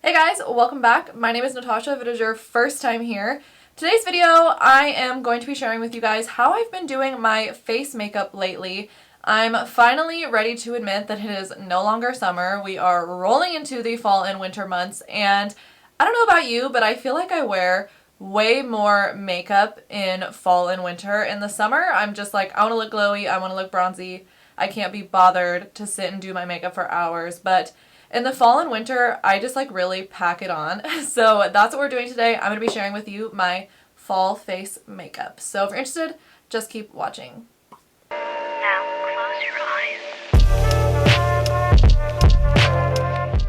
Hey guys, welcome back. My name is Natasha if it is your first time here. Today's video, I am going to be sharing with you guys how I've been doing my face makeup lately. I'm finally ready to admit that it is no longer summer. We are rolling into the fall and winter months, and I don't know about you, but I feel like I wear way more makeup in fall and winter. In the summer, I'm just like, I want to look glowy, I want to look bronzy. I can't be bothered to sit and do my makeup for hours, but in the fall and winter, I just like really pack it on. So that's what we're doing today. I'm going to be sharing with you my fall face makeup. So if you're interested, just keep watching. Now close your eyes.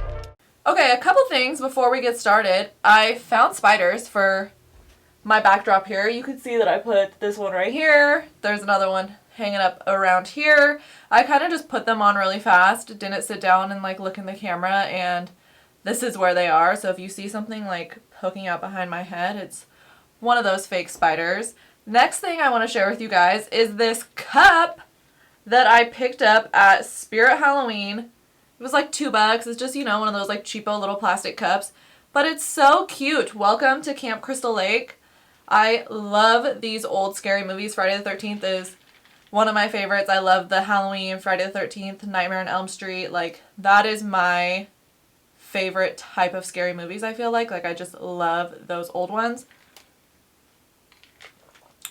Okay, a couple things before we get started. I found spiders for my backdrop here. You can see that I put this one right here. There's another one hanging up around here. I kind of just put them on really fast, didn't sit down and like look in the camera, and this is where they are. So if you see something like poking out behind my head, it's one of those fake spiders. Next thing I want to share with you guys is this cup that I picked up at Spirit Halloween. It was like $2. It's just, you know, one of those like cheapo little plastic cups, but it's so cute. Welcome to Camp Crystal Lake. I love these old scary movies. Friday the 13th is one of my favorites. I love the Halloween, Friday the 13th, Nightmare on Elm Street. Like, that is my favorite type of scary movies, I feel like. Like, I just love those old ones.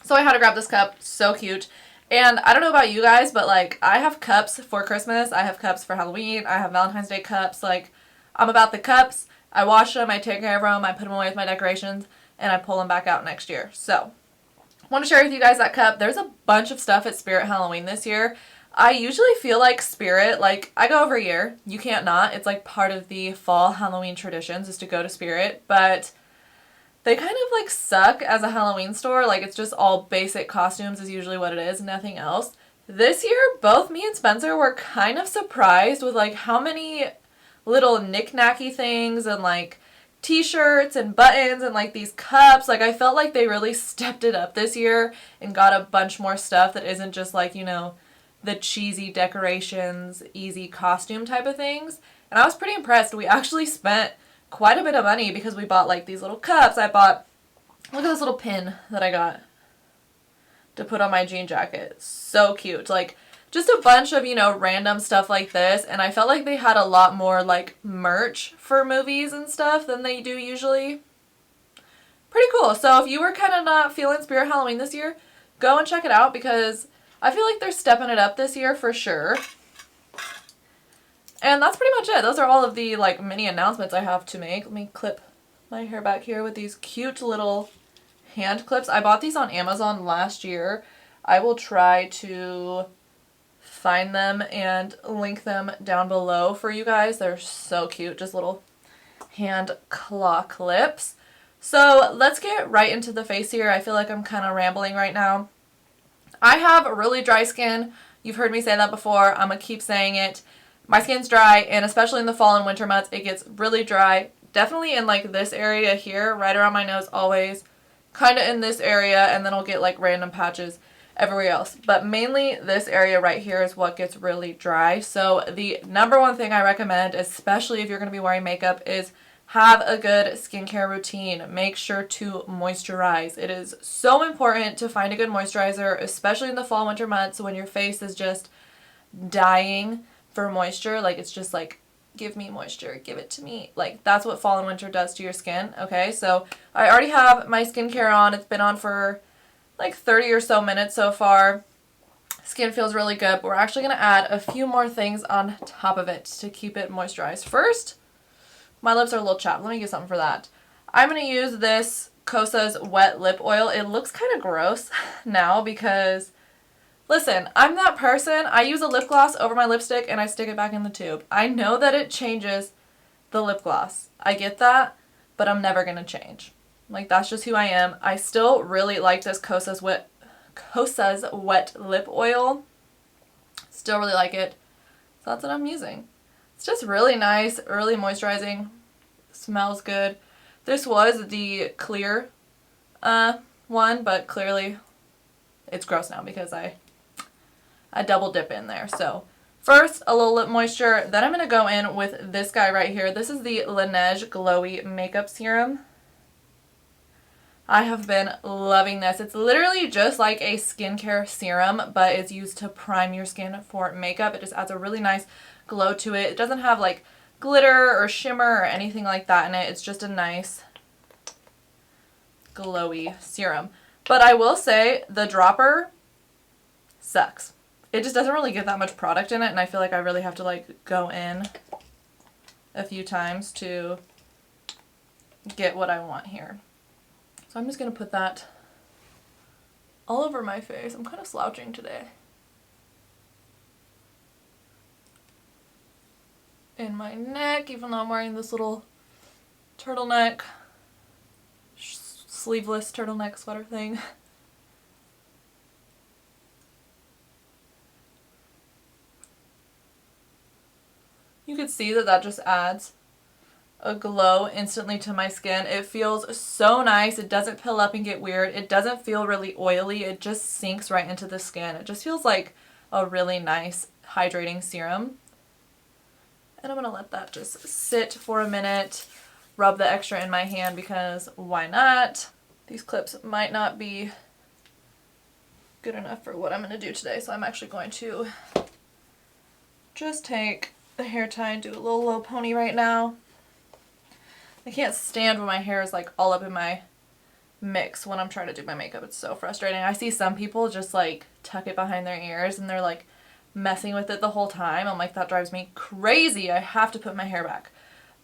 So I had to grab this cup. So cute. And I don't know about you guys, but like, I have cups for Christmas. I have cups for Halloween. I have Valentine's Day cups. Like, I'm about the cups. I wash them. I take care of them. I put them away with my decorations. And I pull them back out next year. So I want to share with you guys that cup. There's a bunch of stuff at Spirit Halloween this year. I usually feel like Spirit, like, I go every year. You can't not. It's like part of the fall Halloween traditions is to go to Spirit. But they kind of like suck as a Halloween store. Like, it's just all basic costumes is usually what it is, nothing else. This year, both me and Spencer were kind of surprised with like how many little knick-knacky things and like t-shirts and buttons and like these cups. Like, I felt like they really stepped it up this year and got a bunch more stuff that isn't just like, you know, the cheesy decorations, easy costume type of things. And I was pretty impressed. We actually spent quite a bit of money because we bought like these little cups. I bought, look at this little pin that I got to put on my jean jacket. So cute. Like, just a bunch of, you know, random stuff like this, and I felt like they had a lot more, like, merch for movies and stuff than they do usually. Pretty cool. So if you were kind of not feeling Spirit Halloween this year, go and check it out because I feel like they're stepping it up this year for sure. And that's pretty much it. Those are all of the, like, mini announcements I have to make. Let me clip my hair back here with these cute little hand clips. I bought these on Amazon last year. I will try to find them and link them down below for you guys. They're so cute, just little hand claw clips. So let's get right into the face here. I feel like I'm kind of rambling right now. I have really dry skin. You've heard me say that before. I'm gonna keep saying it. My skin's dry, and especially in the fall and winter months, it gets really dry. Definitely in like this area here, right around my nose always, kind of in this area, and then I'll get like random patches everywhere else. But mainly this area right here is what gets really dry. So the number one thing I recommend, especially if you're going to be wearing makeup, is have a good skincare routine. Make sure to moisturize. It is so important to find a good moisturizer, especially in the fall winter months when your face is just dying for moisture. Like, it's just like, give me moisture, give it to me. Like, that's what fall and winter does to your skin. Okay, so I already have my skincare on. It's been on for like 30 or so minutes so far. Skin feels really good, but we're actually going to add a few more things on top of it to keep it moisturized. First, my lips are a little chapped. Let me get something for that. I'm going to use this Kosas wet lip oil. It looks kind of gross now because, listen, I'm that person. I use a lip gloss over my lipstick and I stick it back in the tube. I know that it changes the lip gloss. I get that, but I'm never going to change. Like, that's just who I am. I still really like this Kosas wet lip oil. Still really like it. So that's what I'm using. It's just really nice, early moisturizing. Smells good. This was the clear one, but clearly it's gross now because I double dip in there. So First, a little lip moisture. Then I'm going to go in with this guy right here. This is the Laneige Glowy Makeup Serum. I have been loving this. It's literally just like a skincare serum, but it's used to prime your skin for makeup. It just adds a really nice glow to it. It doesn't have like glitter or shimmer or anything like that in it. It's just a nice glowy serum. But I will say the dropper sucks. It just doesn't really get that much product in it, and I feel like I really have to like go in a few times to get what I want here. So I'm just going to put that all over my face. I'm kind of slouching today. In my neck, even though I'm wearing this little turtleneck, sleeveless turtleneck sweater thing. You can see that that just adds a glow instantly to my skin. It feels so nice. It doesn't pill up and get weird. It doesn't feel really oily. It just sinks right into the skin. It just feels like a really nice hydrating serum. And I'm going to let that just sit for a minute, rub the extra in my hand because why not? These clips might not be good enough for what I'm going to do today, so I'm actually going to just take the hair tie and do a little low pony right now. I can't stand when my hair is like all up in my mix when I'm trying to do my makeup. It's so frustrating. I see some people just like tuck it behind their ears and they're like messing with it the whole time. I'm like, that drives me crazy. I have to put my hair back.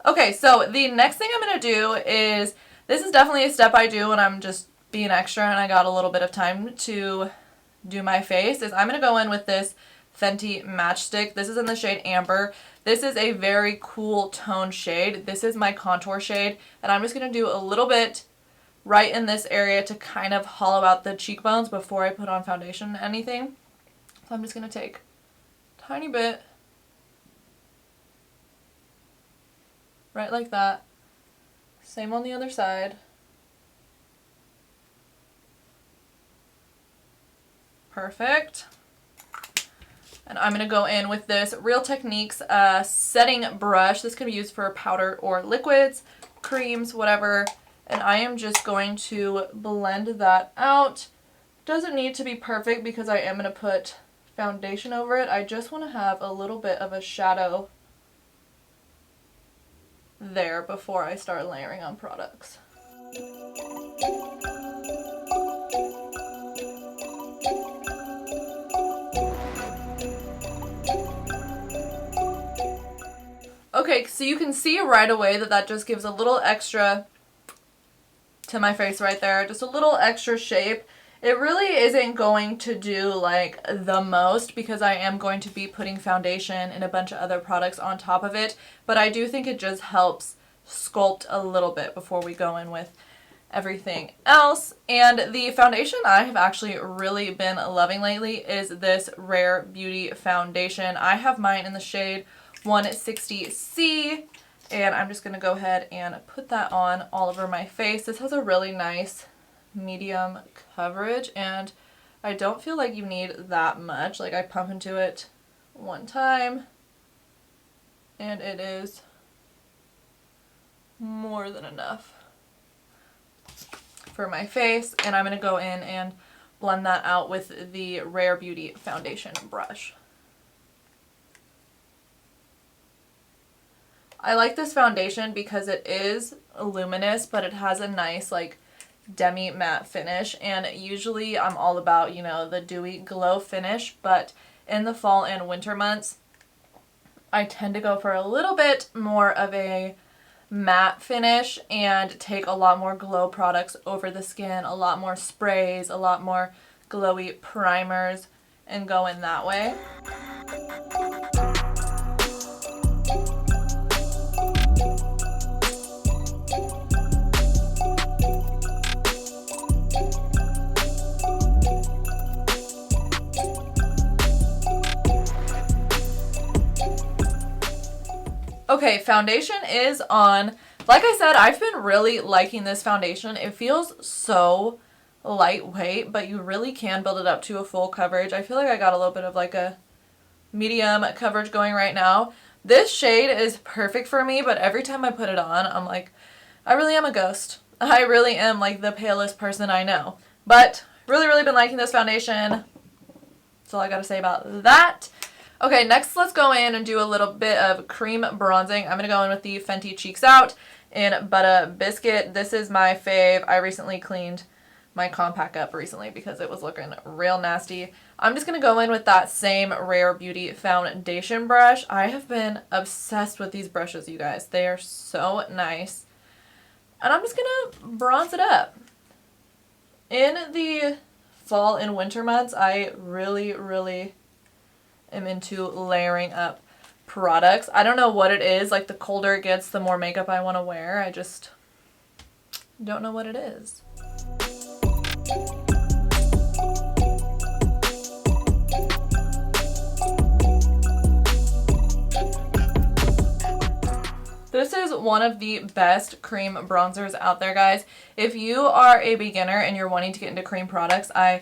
Okay, so the next thing I'm going to do is, this is definitely a step I do when I'm just being extra and I got a little bit of time to do my face, is I'm going to go in with this Fenty Matchstick. This is in the shade Amber. This is a very cool tone shade. This is my contour shade, and I'm just going to do a little bit right in this area to kind of hollow out the cheekbones before I put on foundation or anything. So I'm just going to take a tiny bit, right like that. Same on the other side. Perfect. And I'm going to go in with this Real Techniques setting brush. This can be used for powder or liquids, creams, whatever. And I am just going to blend that out. Doesn't need to be perfect because I am going to put foundation over it. I just want to have a little bit of a shadow there before I start layering on products. Okay, so you can see right away that that just gives a little extra to my face right there. Just a little extra shape. It really isn't going to do like the most because I am going to be putting foundation and a bunch of other products on top of it. But I do think it just helps sculpt a little bit before we go in with everything else. And the foundation I have actually really been loving lately is this Rare Beauty foundation. I have mine in the shade 160C, and I'm just going to go ahead and put that on all over my face. This has a really nice medium coverage, and I don't feel like you need that much. Like, I pump into it one time, and it is more than enough for my face. And I'm going to go in and blend that out with the Rare Beauty foundation brush. I like this foundation because it is luminous, but it has a nice like demi matte finish, and usually I'm all about, you know, the dewy glow finish, but in the fall and winter months I tend to go for a little bit more of a matte finish and take a lot more glow products over the skin, a lot more sprays, a lot more glowy primers, and go in that way. Okay, foundation is on. Like I said, I've been really liking this foundation. It feels so lightweight, but you really can build it up to a full coverage. I feel like I got a little bit of like a medium coverage going right now. This shade is perfect for me, but every time I put it on, I'm like, I really am a ghost. I really am like the palest person I know. But really, really been liking this foundation. That's all I gotta say about that. Okay, next let's go in and do a little bit of cream bronzing. I'm gonna go in with the Fenty Cheeks Out in Butter Biscuit. This is my fave. I recently cleaned my compact up recently because it was looking real nasty. I'm just going to go in with that same Rare Beauty foundation brush. I have been obsessed with these brushes, you guys. They are so nice. And I'm just going to bronze it up. In the fall and winter months, I really, really am into layering up products. I don't know what it is. Like, the colder it gets, the more makeup I want to wear. I just don't know what it is. This is one of the best cream bronzers out there, guys. If you are a beginner and you're wanting to get into cream products, I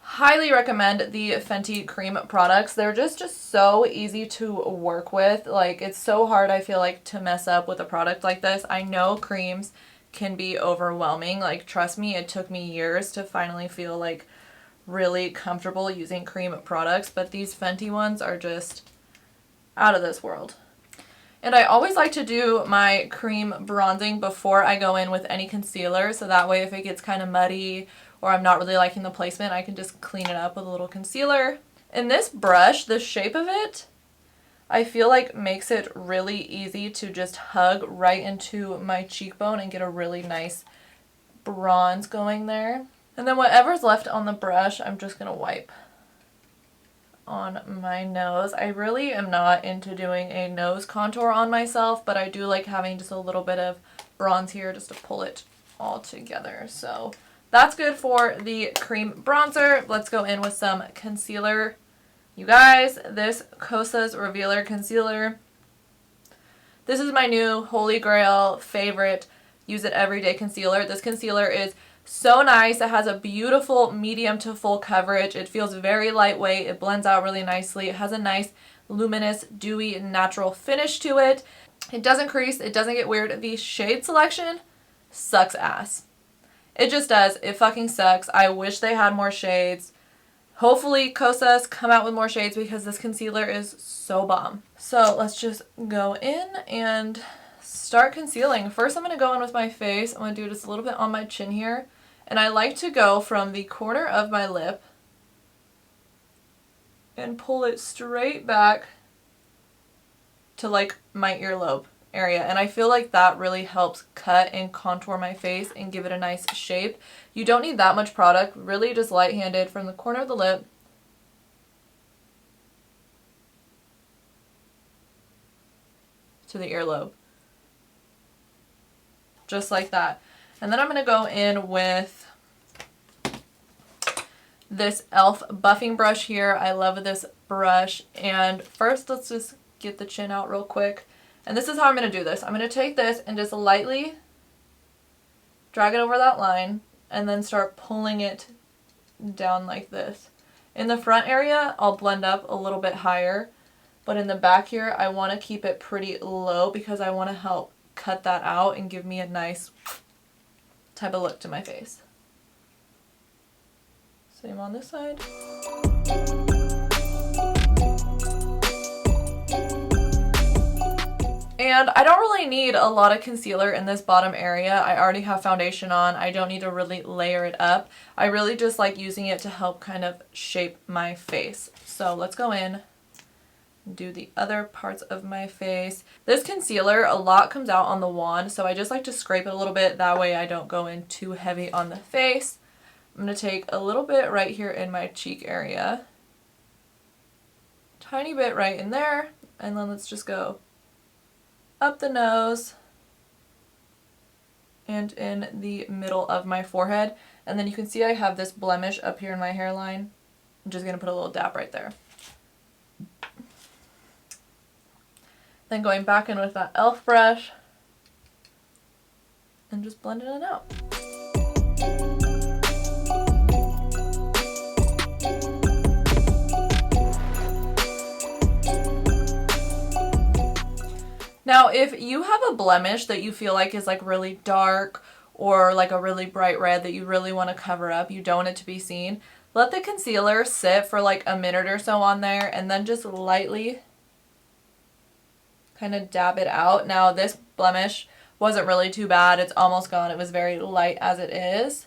highly recommend the Fenty cream products. They're just so easy to work with. Like, it's so hard, I feel like, to mess up with a product like this. I know creams can be overwhelming. Like, trust me, it took me years to finally feel like really comfortable using cream products, but these Fenty ones are just out of this world. And I always like to do my cream bronzing before I go in with any concealer, so that way if it gets kind of muddy or I'm not really liking the placement, I can just clean it up with a little concealer. And this brush, the shape of it, I feel like makes it really easy to just hug right into my cheekbone and get a really nice bronze going there. And then whatever's left on the brush, I'm just going to wipe on my nose. I really am not into doing a nose contour on myself, but I do like having just a little bit of bronze here just to pull it all together. So that's good for the cream bronzer. Let's go in with some concealer. You guys, this Kosas Revealer Concealer, this is my new holy grail favorite use it everyday concealer. This concealer is so nice. It has a beautiful medium to full coverage. It feels very lightweight. It blends out really nicely. It has a nice luminous, dewy, natural finish to it. It doesn't crease. It doesn't get weird. The shade selection sucks ass. It just does. It fucking sucks. I wish they had more shades. Hopefully Kosas come out with more shades because this concealer is so bomb. So let's just go in and start concealing. First I'm going to go in with my face. I'm going to do just a little bit on my chin here. And I like to go from the corner of my lip and pull it straight back to like my earlobe area. And I feel like that really helps cut and contour my face and give it a nice shape. You don't need that much product, really just light-handed from the corner of the lip to the earlobe. Just like that. And then I'm going to go in with this e.l.f. buffing brush here. I love this brush. And first, let's just get the chin out real quick. And this is how I'm going to do this. I'm going to take this and just lightly drag it over that line and then start pulling it down like this. In the front area, I'll blend up a little bit higher. But in the back here, I want to keep it pretty low because I want to help cut that out and give me a nice type of look to my face. Same on this side. And I don't really need a lot of concealer in this bottom area. I already have foundation on. I don't need to really layer it up. I really just like using it to help kind of shape my face. So let's go in and do the other parts of my face. This concealer, a lot comes out on the wand, so I just like to scrape it a little bit. That way I don't go in too heavy on the face. I'm going to take a little bit right here in my cheek area. Tiny bit right in there. And then let's just go up the nose and in the middle of my forehead. And then you can see I have this blemish up here in my hairline. I'm just going to put a little dab right there. Then going back in with that e.l.f. brush and just blending it out. Now, if you have a blemish that you feel like is like really dark or like a really bright red that you really want to cover up, you don't want it to be seen, let the concealer sit for like a minute or so on there and then just lightly kind of dab it out. Now, this blemish wasn't really too bad. It's almost gone. It was very light as it is.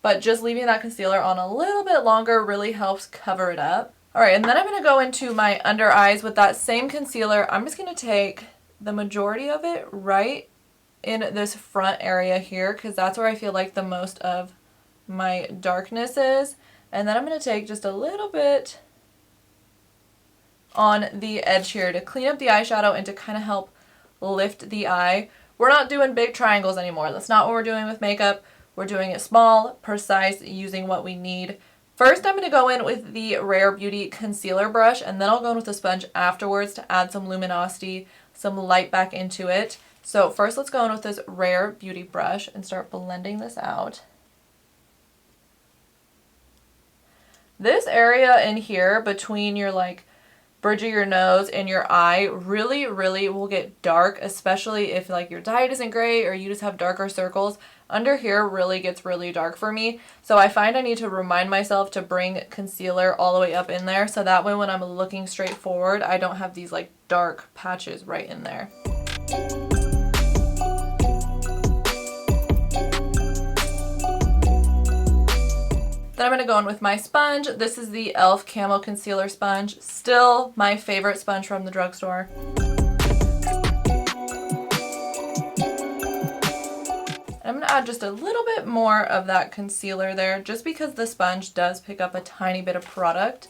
But just leaving that concealer on a little bit longer really helps cover it up. Alright, and then I'm going to go into my under eyes with that same concealer. I'm just going to take the majority of it right in this front area here because that's where I feel like the most of my darkness is. And then I'm going to take just a little bit on the edge here to clean up the eyeshadow and to kind of help lift the eye. We're not doing big triangles anymore. That's not what we're doing with makeup. We're doing it small, precise, using what we need. First, I'm going to go in with the Rare Beauty concealer brush, and then I'll go in with the sponge afterwards to add some luminosity, some light back into it. So first, let's go in with this Rare Beauty brush and start blending this out. This area in here between your like bridge of your nose and your eye really will get dark, especially if like your diet isn't great or you just have darker circles. Under here really gets really dark for me, so I find I need to remind myself to bring concealer all the way up in there so that way when I'm looking straight forward I don't have these like dark patches right in there. Then I'm going to go in with my sponge. This is the e.l.f. Camo Concealer Sponge. Still my favorite sponge from the drugstore. I'm going to add just a little bit more of that concealer there just because the sponge does pick up a tiny bit of product.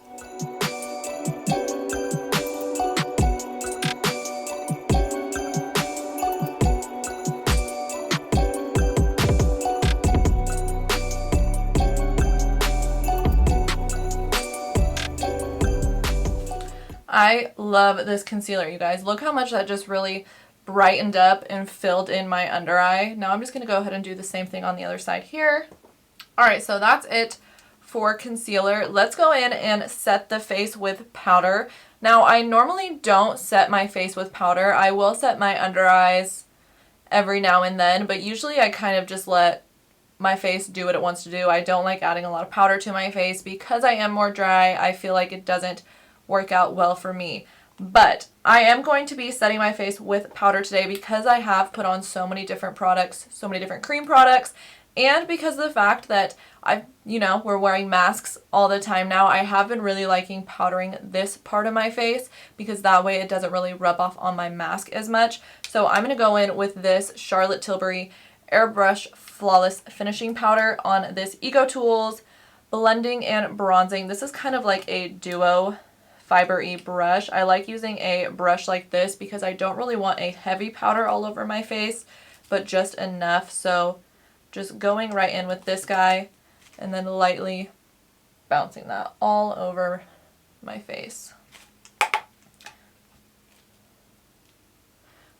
I love this concealer, you guys. Look how much that just really brightened up and filled in my under eye. Now I'm just going to go ahead and do the same thing on the other side here. Alright, so that's it for concealer. Let's go in and set the face with powder. Now I normally don't set my face with powder. I will set my under eyes every now and then, but usually I kind of just let my face do what it wants to do. I don't like adding a lot of powder to my face because I am more dry. I feel like it doesn't work out well for me. But I am going to be setting my face with powder today because I have put on so many different products, so many different cream products, and because of the fact that we're wearing masks all the time now, I have been really liking powdering this part of my face because that way it doesn't really rub off on my mask as much. So I'm going to go in with this Charlotte Tilbury Airbrush Flawless Finishing Powder on this Eco Tools Blending and Bronzing. This is kind of like a duo fiber-y brush. I like using a brush like this because I don't really want a heavy powder all over my face, but just enough. So just going right in with this guy and then lightly bouncing that all over my face.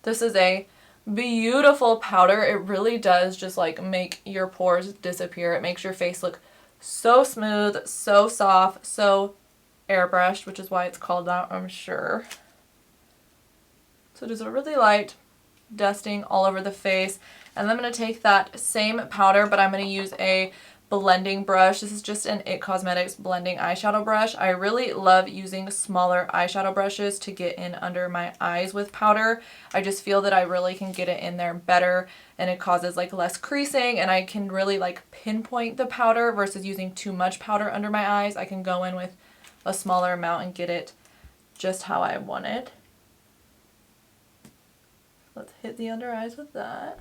This is a beautiful powder. It really does just like make your pores disappear. It makes your face look so smooth, so soft, so airbrushed, which is why it's called that, I'm sure. So just a really light dusting all over the face. And then I'm going to take that same powder, but I'm going to use a blending brush. This is just an IT Cosmetics blending eyeshadow brush. I really love using smaller eyeshadow brushes to get in under my eyes with powder. I just feel that I really can get it in there better and it causes like less creasing and I can really like pinpoint the powder versus using too much powder under my eyes. I can go in with a smaller amount and get it just how I want it. Let's hit the under eyes with that.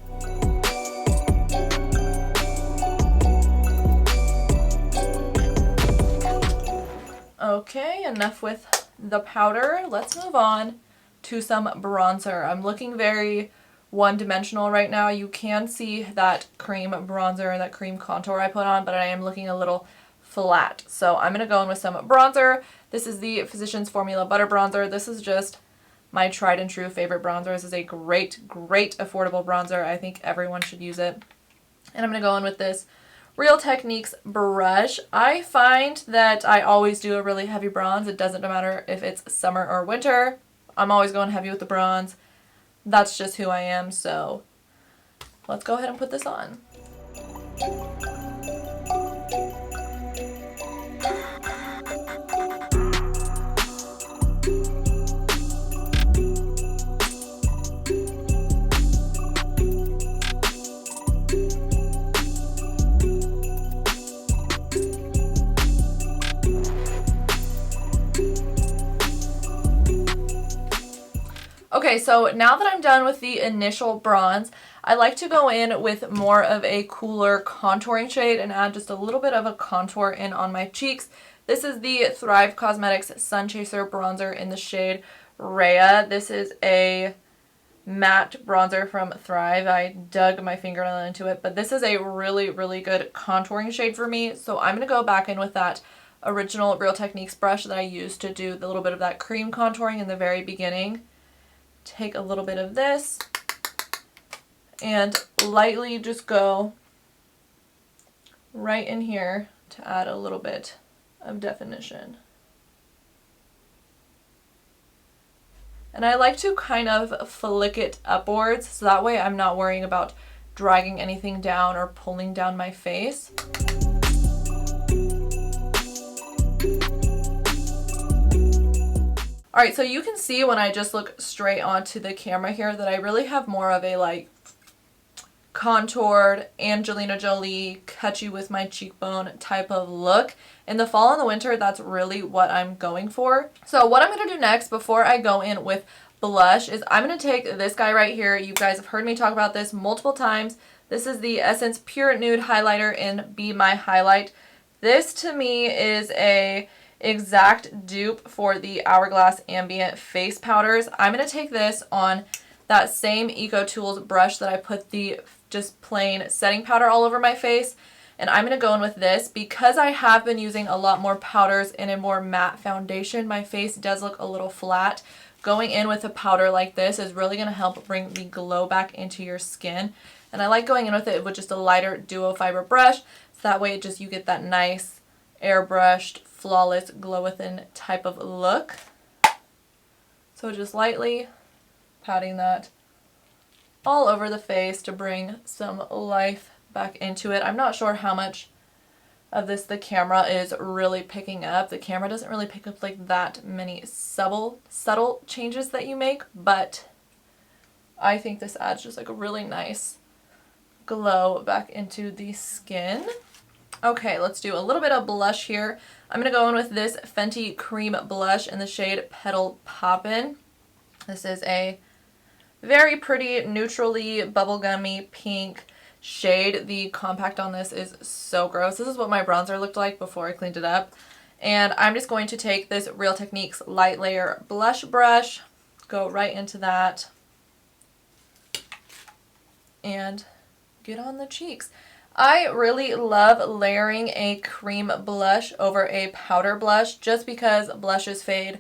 Okay, enough with the powder. Let's move on to some bronzer. I'm looking very one-dimensional right now. You can see that cream bronzer and that cream contour I put on, but I am looking a little flat. So I'm going to go in with some bronzer. This is the Physicians Formula Butter Bronzer. This is just my tried and true favorite bronzer. This is a great affordable bronzer. I think everyone should use it. And I'm going to go in with this Real Techniques brush. I find that I always do a really heavy bronze. It doesn't matter if it's summer or winter. I'm always going heavy with the bronze. That's just who I am, so let's go ahead and put this on. Okay, so now that I'm done with the initial bronze, I like to go in with more of a cooler contouring shade and add just a little bit of a contour in on my cheeks. This is the Thrive Cosmetics Sun Chaser Bronzer in the shade Rhea. This is a matte bronzer from Thrive. I dug my fingernail into it, but this is a really, really good contouring shade for me. So I'm going to go back in with that original Real Techniques brush that I used to do the little bit of that cream contouring in the very beginning. Take a little bit of this and lightly just go right in here to add a little bit of definition. And I like to kind of flick it upwards so that way I'm not worrying about dragging anything down or pulling down my face. Alright, so you can see when I just look straight onto the camera here that I really have more of a like contoured Angelina Jolie, cut you with my cheekbone type of look. In the fall and the winter, that's really what I'm going for. So what I'm going to do next before I go in with blush is I'm going to take this guy right here. You guys have heard me talk about this multiple times. This is the Essence Pure Nude Highlighter in Be My Highlight. This to me is a exact dupe for the Hourglass Ambient Face Powders. I'm going to take this on that same Eco Tools brush that I put the just plain setting powder all over my face. And I'm going to go in with this because I have been using a lot more powders in a more matte foundation. My face does look a little flat. Going in with a powder like this is really going to help bring the glow back into your skin. And I like going in with it with just a lighter duo fiber brush. So that way you get that nice airbrushed, flawless, glow within type of look. So just lightly patting that all over the face to bring some life back into it. I'm not sure how much of this the camera is really picking up. The camera doesn't really pick up like that many subtle changes that you make, but I think this adds just like a really nice glow back into the skin. Okay, let's do a little bit of blush here. I'm going to go in with this Fenty Cream Blush in the shade Petal Poppin'. This is a very pretty, neutrally bubblegummy pink shade. The compact on this is so gross. This is what my bronzer looked like before I cleaned it up. And I'm just going to take this Real Techniques Light Layer Blush Brush, go right into that, and get on the cheeks. I really love layering a cream blush over a powder blush just because blushes fade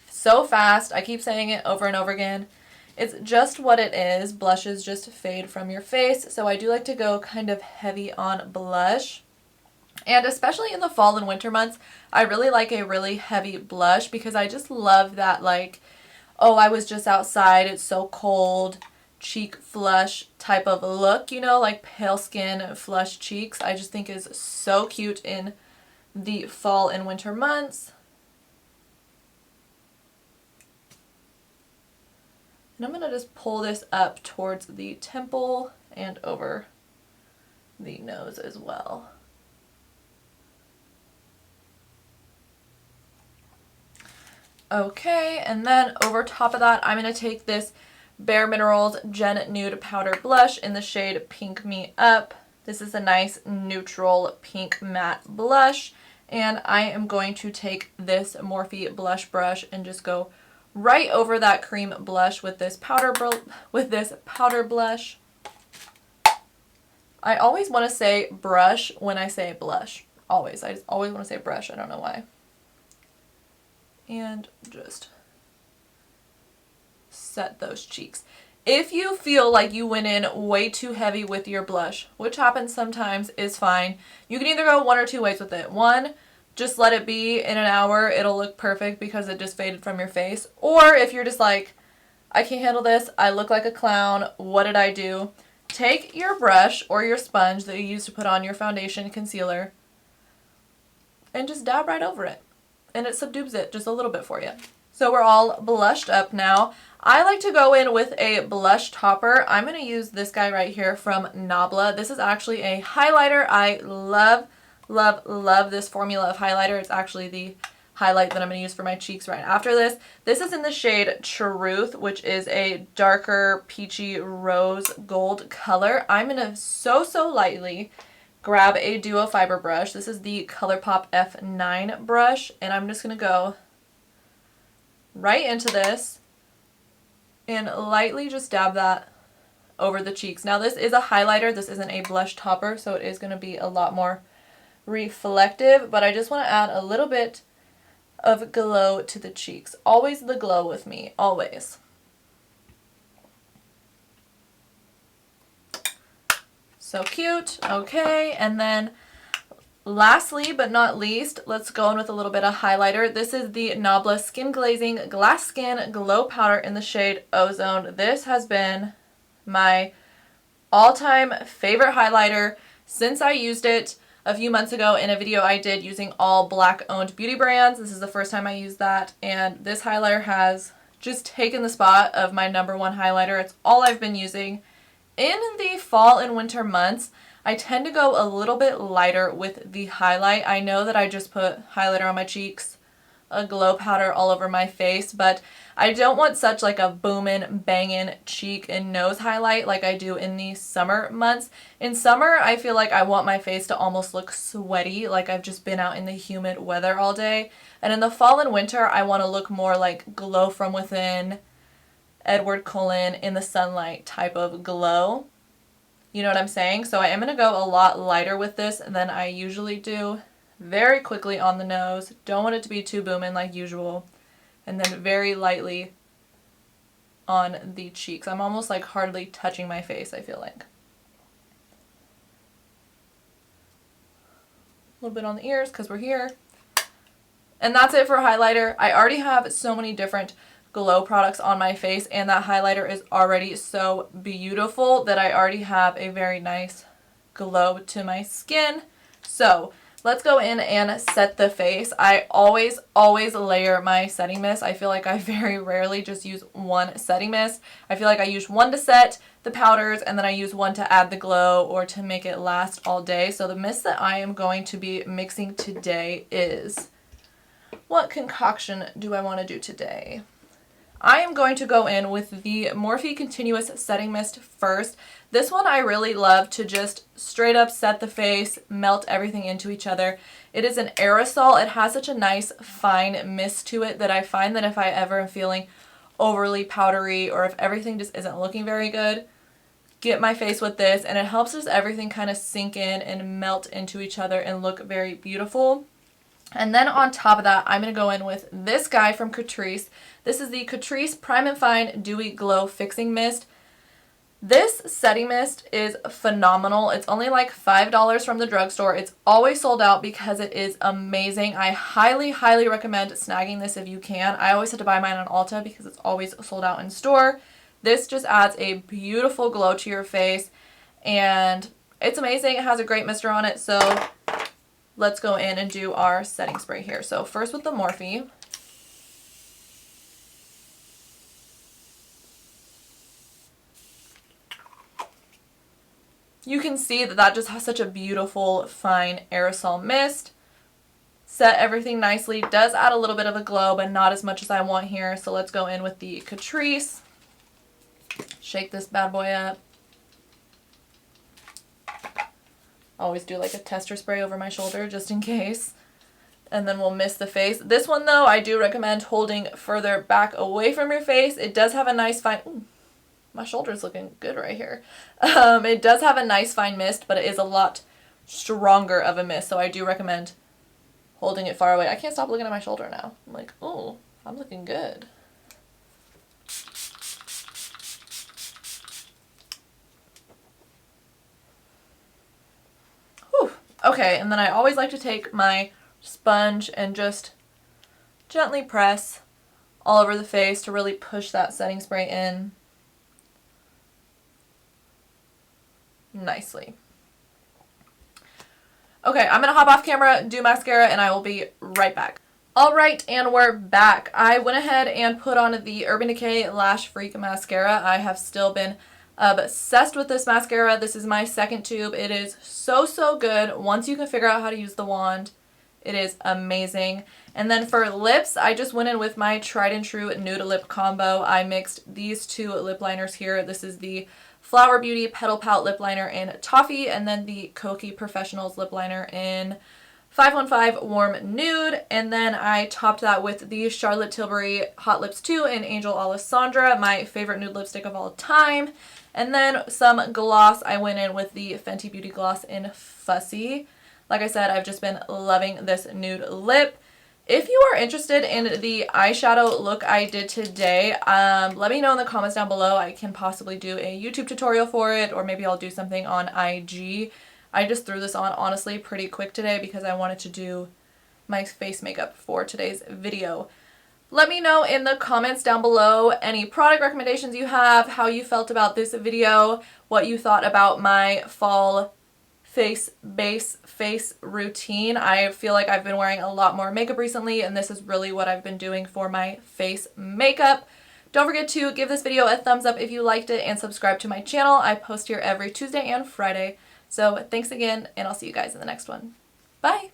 so fast. I keep saying it over and over again. It's just what it is. Blushes just fade from your face. So I do like to go kind of heavy on blush. And especially in the fall and winter months, I really like a really heavy blush because I just love that like, oh, I was just outside, it's so cold, cheek flush type of look, you know, like pale skin, flush cheeks. I just think is so cute in the fall and winter months. And I'm going to just pull this up towards the temple and over the nose as well. Okay, and then over top of that, I'm going to take this Bare Minerals Gen Nude Powder Blush in the shade Pink Me Up. This is a nice neutral pink matte blush. And I am going to take this Morphe blush brush and just go right over that cream blush with this powder blush. I always want to say brush when I say blush. Always. I just always want to say brush. I don't know why. And just set those cheeks. If you feel like you went in way too heavy with your blush, which happens sometimes, is fine. You can either go one or two ways with it. One, just let it be. In an hour, it'll look perfect because it just faded from your face. Or if you're just like, I can't handle this, I look like a clown, what did I do? Take your brush or your sponge that you use to put on your foundation concealer and just dab right over it. And it subdues it just a little bit for you. So we're all blushed up now. I like to go in with a blush topper. I'm going to use this guy right here from Nabla. This is actually a highlighter. I love, love, love this formula of highlighter. It's actually the highlight that I'm going to use for my cheeks right after this. This is in the shade Truth, which is a darker peachy rose gold color. I'm going to so lightly grab a duo fiber brush. This is the ColourPop F9 brush, and I'm just going to go right into this and lightly just dab that over the cheeks. Now this is a highlighter. This isn't a blush topper, so it is going to be a lot more reflective, but I just want to add a little bit of glow to the cheeks. Always the glow with me, always. So cute. Okay, and then lastly but not least, let's go in with a little bit of highlighter. This is the Nabla Skin Glazing Glass Skin Glow Powder in the shade Ozone. This has been my all-time favorite highlighter since I used it a few months ago in a video I did using all Black-owned beauty brands. This is the first time I used that, and this highlighter has just taken the spot of my #1 highlighter. It's all I've been using. In the fall and winter months, I tend to go a little bit lighter with the highlight. I know that I just put highlighter on my cheeks, a glow powder all over my face, but I don't want such like a boomin', bangin' cheek and nose highlight like I do in the summer months. In summer, I feel like I want my face to almost look sweaty, like I've just been out in the humid weather all day. And in the fall and winter, I want to look more like glow from within, Edward Cullen in the sunlight type of glow. You know what I'm saying? So I am going to go a lot lighter with this than I usually do. Very quickly on the nose. Don't want it to be too booming like usual. And then very lightly on the cheeks. I'm almost like hardly touching my face, I feel like. A little bit on the ears because we're here. And that's it for highlighter. I already have so many different glow products on my face, and that highlighter is already so beautiful that I already have a very nice glow to my skin. So let's go in and set the face. I always layer my setting mist. I feel like I very rarely just use one setting mist. I feel like I use one to set the powders, and then I use one to add the glow or to make it last all day. So the mist that I am going to be mixing today is, what concoction do I want to do today? I am going to go in with the Morphe Continuous Setting Mist first. This one I really love to just straight up set the face, melt everything into each other. It is an aerosol. It has such a nice fine mist to it that I find that if I ever am feeling overly powdery or if everything just isn't looking very good, get my face with this, and it helps just everything kind of sink in and melt into each other and look very beautiful. And then on top of that, I'm going to go in with this guy from Catrice. This is the Catrice Prime and Fine Dewy Glow Fixing Mist. This setting mist is phenomenal. It's only like $5 from the drugstore. It's always sold out because it is amazing. I highly recommend snagging this if you can. I always had to buy mine on Ulta because it's always sold out in store. This just adds a beautiful glow to your face, and it's amazing. It has a great mister on it, so let's go in and do our setting spray here. So first with the Morphe. You can see that that just has such a beautiful, fine aerosol mist. Set everything nicely. Does add a little bit of a glow, but not as much as I want here. So let's go in with the Catrice. Shake this bad boy up. Always do like a tester spray over my shoulder just in case. And then we'll mist the face. This one though, I do recommend holding further back away from your face. It does have a nice fine... Ooh, my shoulder's looking good right here. It does have a nice fine mist, but it is a lot stronger of a mist. So I do recommend holding it far away. I can't stop looking at my shoulder now. I'm like, oh, I'm looking good. Whew. Okay, and then I always like to take my sponge and just gently press all over the face to really push that setting spray in nicely. Okay, I'm gonna hop off camera, do mascara, and I will be right back. Alright, and we're back. I went ahead and put on the Urban Decay Lash Freak Mascara. I have still been obsessed with this mascara. This is my second tube. It is so, so good. Once you can figure out how to use the wand, it is amazing. And then for lips, I just went in with my tried and true nude lip combo. I mixed these two lip liners here. This is the Flower Beauty Petal Pout lip liner in Toffee, and then the Kokie Professionals lip liner in 515 Warm Nude. And then I topped that with the Charlotte Tilbury Hot Lips 2 in Angel Alessandra, my favorite nude lipstick of all time. And then some gloss. I went in with the Fenty Beauty Gloss in Fussy. Like I said, I've just been loving this nude lip. If you are interested in the eyeshadow look I did today, let me know in the comments down below. I can possibly do a YouTube tutorial for it, or maybe I'll do something on IG. I just threw this on, honestly, pretty quick today because I wanted to do my face makeup for today's video. Let me know in the comments down below any product recommendations you have, how you felt about this video, what you thought about my fall face routine. I feel like I've been wearing a lot more makeup recently, and this is really what I've been doing for my face makeup. Don't forget to give this video a thumbs up if you liked it, and subscribe to my channel. I post here every Tuesday and Friday. So thanks again, and I'll see you guys in the next one. Bye!